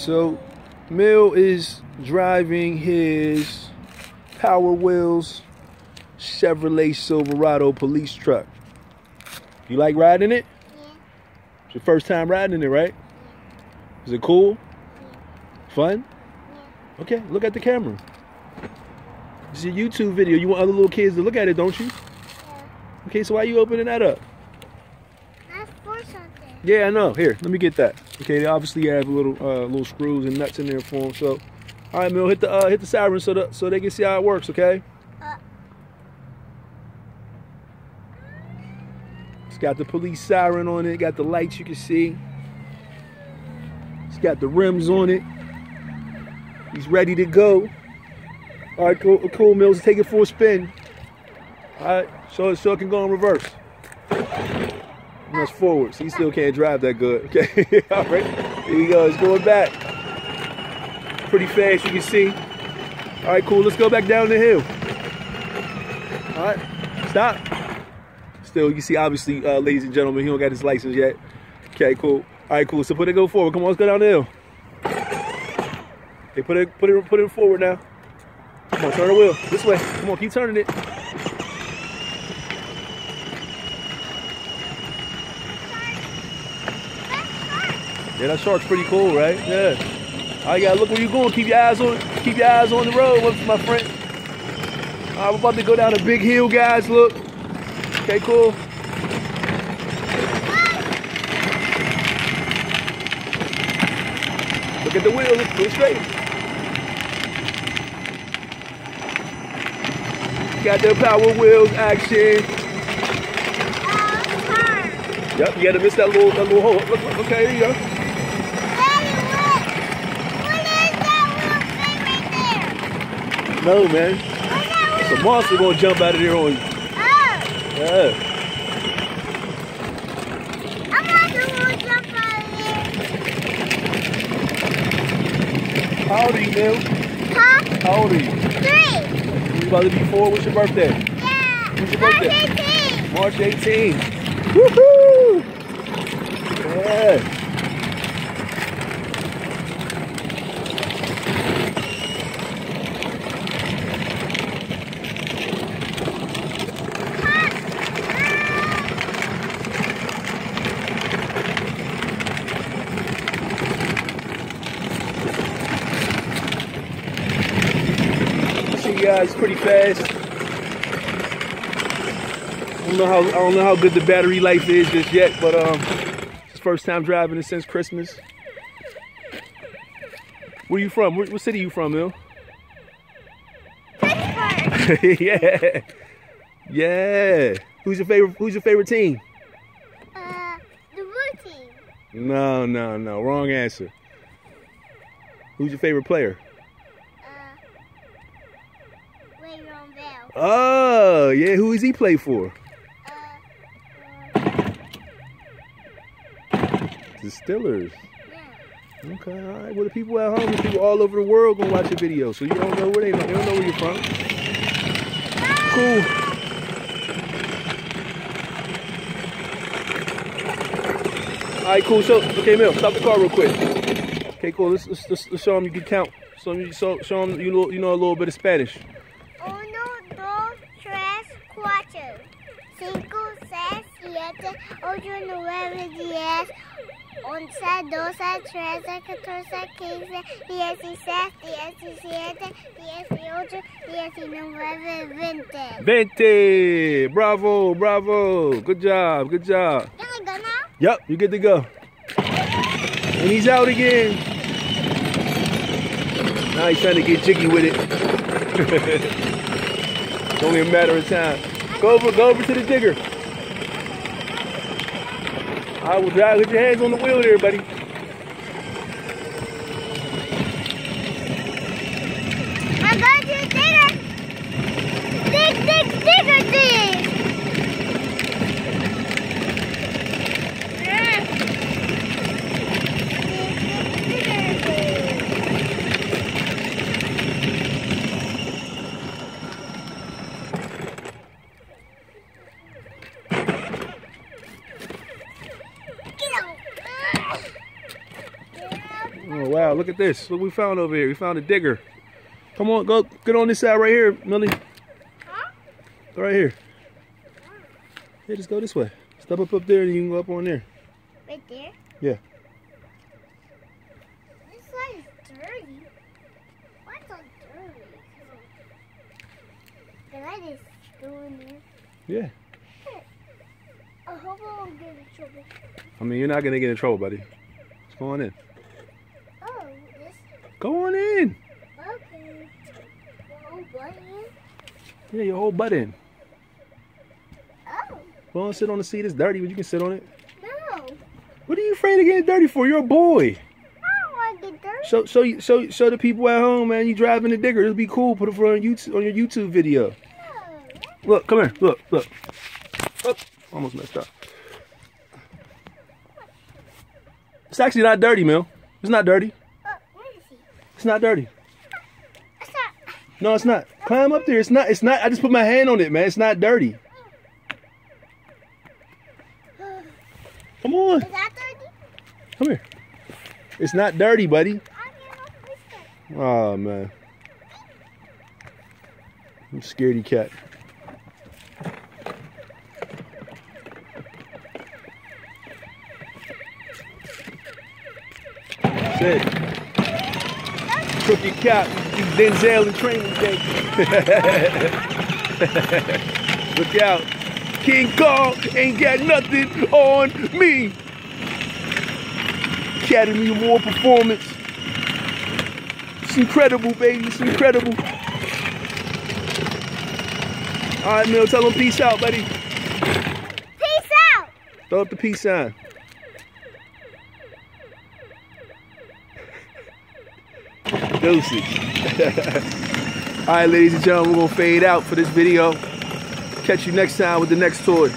So Mill is driving his Powerwheels Chevrolet Silverado police truck. You like riding it? Yeah. It's your first time riding it, right? Yeah. Is it cool? Yeah. Fun? Yeah. Okay, look at the camera. It's a YouTube video. You want other little kids to look at it, don't you? Yeah. Okay, so why are you opening that up? That's for something. Yeah, I know. Here, let me get that. Okay, they obviously have little screws and nuts in there for them. So, all right, Mill, hit the siren so they can see how it works. Okay. It's got the police siren on it. Got the lights you can see. It's got the rims on it. He's ready to go. All right, cool, Mills. Take it for a spin. All right, so it can go in reverse. And that's forward, so he still can't drive that good. Okay, all right. Here he goes. It's going back. Pretty fast, you can see. All right, cool. Let's go back down the hill. All right, stop. Still, you can see, obviously, ladies and gentlemen, he don't got his license yet. Okay, cool. All right, cool. So go forward. Come on, let's go down the hill. Okay, put it forward now. Come on, turn the wheel. This way. Come on, keep turning it. Yeah, that shark's pretty cool, right? Yeah. All right, look where you're going. Keep your eyes on the road, my friend. All right, we're about to go down a big hill, guys. Look. Okay, cool. Look at the wheel. Look straight. Got the Powerwheels action. Yep, you gotta miss that little hole. Look, okay, there you go. Daddy, what is that little thing right there? No, man. It's a monster gonna jump out of there on you. Oh. Yeah. I want the little jump out of here. How old are you, Bill? Huh? How old are you? 3. You about to be 4? What's your birthday? Yeah. When's your birthday? March 18. March 18th. Woohoo! Yeah. See, guys, pretty fast. I don't know how good the battery life is just yet, but it's first time driving it since Christmas. Where you from? What city you from, Mill? Pittsburgh. Yeah. Yeah. Who's your favorite team? The blue team. No. Wrong answer. Who's your favorite player? Le'Veon Bell. Oh, yeah. Who does he play for? The Steelers. Yeah. Okay, all right. Well, the people at home, the people all over the world gonna watch your video, so you don't know where they don't know where you're from. Cool. All right, cool. So, okay, Mill, stop the car real quick. Okay, cool. Let's show them you can count. Show them you know a little bit of Spanish. 1, 2, 3, 4, 5, 6, 7, 8, 9, 10, 11, 12, 13, 14, 15, 16, 17, 18, 19, 20. Bravo. Good job. Can I go now? Yep, you're good to go. And he's out again. Now he's trying to get jiggy with it. It's only a matter of time. Go over to the digger. I will drive with your hands on the wheel there, buddy. I'm going to the digger. Digger. Oh, wow. Look at this. Look what we found over here. We found a digger. Come on. Go get on this side right here, Millie. Huh? Go right here. Yeah, just go this way. Step up there and you can go up on there. Right there? Yeah. This side is dirty. What's so dirty? The light is still in there. Yeah. I hope I won't get in trouble. I mean, you're not going to get in trouble, buddy. Just go on in. Oh, this? Go on in. Okay. The whole butt in? Yeah, your whole butt in. Oh. Go on, sit on the seat. It's dirty, but you can sit on it. No. What are you afraid of getting dirty for? You're a boy. I don't want to get dirty. Show the people at home, man. You driving the digger. It'll be cool. Put it on YouTube, on your YouTube video. No. Look, come here. Look. Oh, almost messed up. It's actually not dirty, Mel. It's not dirty. Where is he? It's not dirty. It's not. No, it's not. Climb up there. It's not. I just put my hand on it, man. It's not dirty. Come on. Is that dirty? Come here. It's not dirty, buddy. I can't open this. Oh, man. I'm scaredy cat. That's it. Crooked cap. Denzel in training day. Look out. King Kong ain't got nothing on me. Academy Award performance. It's incredible, baby. It's incredible. All right, Mel, tell them peace out, buddy. Peace out. Throw up the peace sign. Deuces. All right, ladies and gentlemen, we're going to fade out for this video. Catch you next time with the next toy.